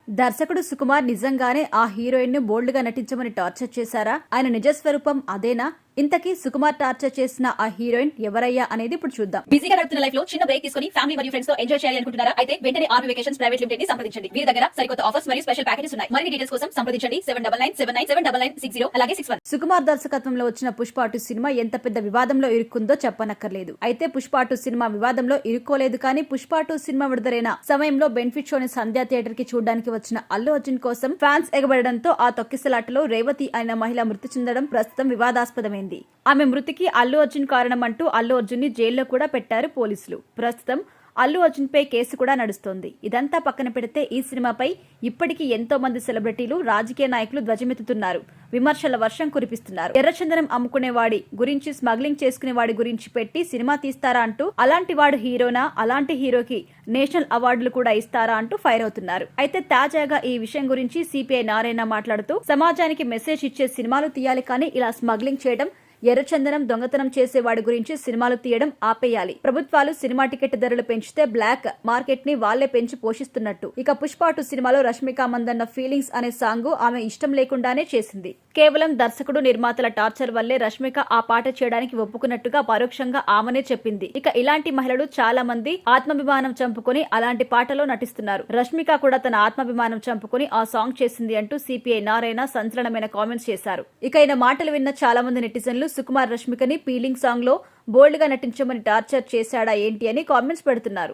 దర్శకుడు సుకుమార్ నిజంగానే ఆ హీరోయిన్ ను బోల్డ్ గా నటించమని టార్చర్ చేశారా? ఆయన నిజస్వరూపం అదేనా? ఇంతకీ సుకుమార్ టార్చర్ చేసిన ఆ హీరోయిన్ ఎవరయ్యా అనేది ఇప్పుడు చూద్దాం. బిజీగా గడుపుతున్న లైఫ్ లో చిన్న బ్రేక్ తీసుకొని ఫ్యామిలీ మరియు ఫ్రెండ్స్ తో ఎంజాయ్ చేయాలి అనుకుంటున్నారా? అయితే వెంటనే ఆర్మీ వెకేషన్స్ ప్రైవేట్ లిమిటెడ్ ని సంప్రదించండి. వీరి దగ్గర సరికొత్త ఆఫర్స్ మరియు స్పెషల్ ప్యాకేజెస్ ఉన్నాయి. మరిన్ని డీటెయిల్స్ కోసం సంప్రదించండి 7997979960 అలాగే 61. సుకుమార్ దర్శకత్వంలో వచ్చిన పుష్ప 2 సినిమా ఎంత పెద్ద వివాదంలో ఇరుక్కుందో చెప్పనక్కర్లేదు. అయితే పుష్ప 2 సినిమా వివాదంలో ఇరుక్కోలేదు. కానీ పుష్ప 2 సినిమా విడుదలైన సమయంలో బెనిఫిట్ షోని సంధ్యా థియేటర్ కి చూడడానికి వచ్చిన అల్లు అర్జున్ కోసం ఫ్యాన్స్ ఎగబడడంతో ఆ తొక్కిసలాటలో రేవతి అయిన మహిళ మృతి చెందడం ప్రస్తుతం వివాదాస్పదమైంది. ఆమె మృతికి అల్లు అర్జున్ కారణమంటూ అల్లు అర్జున్ ని జైల్లో కూడా పెట్టారు పోలీసులు. ప్రస్తుతం అల్లు అర్జున్ పై కేసు కూడా నడుస్తోంది. ఇదంతా పక్కన పెడితే ఈ సినిమాపై ఇప్పటికీ ఎంతో మంది సెలబ్రిటీలు, రాజకీయ నాయకులు ధ్వజమెత్తుతున్నారు. విమర్శల వర్షం కురిపిస్తున్నారు. ఎర్రచందనం అమ్ముకునేవాడి గురించి, స్మగ్లింగ్ చేసుకునేవాడి గురించి పెట్టి సినిమా తీస్తారా అంటూ, అలాంటి వాడు హీరోనా, అలాంటి హీరోకి నేషనల్ అవార్డులు కూడా ఇస్తారా అంటూ ఫైర్ అవుతున్నారు. అయితే తాజాగా ఈ విషయం గురించి సిపిఐ నారాయణ మాట్లాడుతూ, సమాజానికి మెసేజ్ ఇచ్చే సినిమాలు తీయాలి, కానీ ఇలా స్మగ్లింగ్ చేయడం, ఎర్రచందనం దొంగతనం చేసేవాడి గురించి సినిమాలు తీయడం ఆపేయాలి. ప్రభుత్వాలు సినిమా టికెట్ ధరలు పెంచితే బ్లాక్ మార్కెట్ ని వాళ్లే పెంచి పోషిస్తున్నట్టు. ఇక పుష్ప 2 సినిమాలో రష్మిక మందన్న ఫీలింగ్స్ అనే సాంగ్ ఆమె ఇష్టం లేకుండానే చేసింది. కేవలం దర్శకుడు, నిర్మాతల టార్చర్ వల్లే రష్మిక ఆ పాట చేయడానికి ఒప్పుకున్నట్టుగా పరోక్షంగా ఆమెనే చెప్పింది. ఇక ఇలాంటి మహిళలు చాలా మంది ఆత్మాభిమానం చంపుకొని అలాంటి పాటలో నటిస్తున్నారు. రష్మిక కూడా తన ఆత్మాభిమానం చంపుకొని ఆ సాంగ్ చేసింది అంటూ సిపిఐ నారాయణ సంచలనమైన కామెంట్స్ చేశారు. ఇక ఆయన మాటలు విన్న చాలా మంది నెటిజన్లు సుకుమార్ రష్మికని పీలింగ్ సాంగ్ లో బోల్డ్ గా నటించమని టార్చర్ చేశాడా ఏంటి అని కామెంట్స్ పెడుతున్నారు.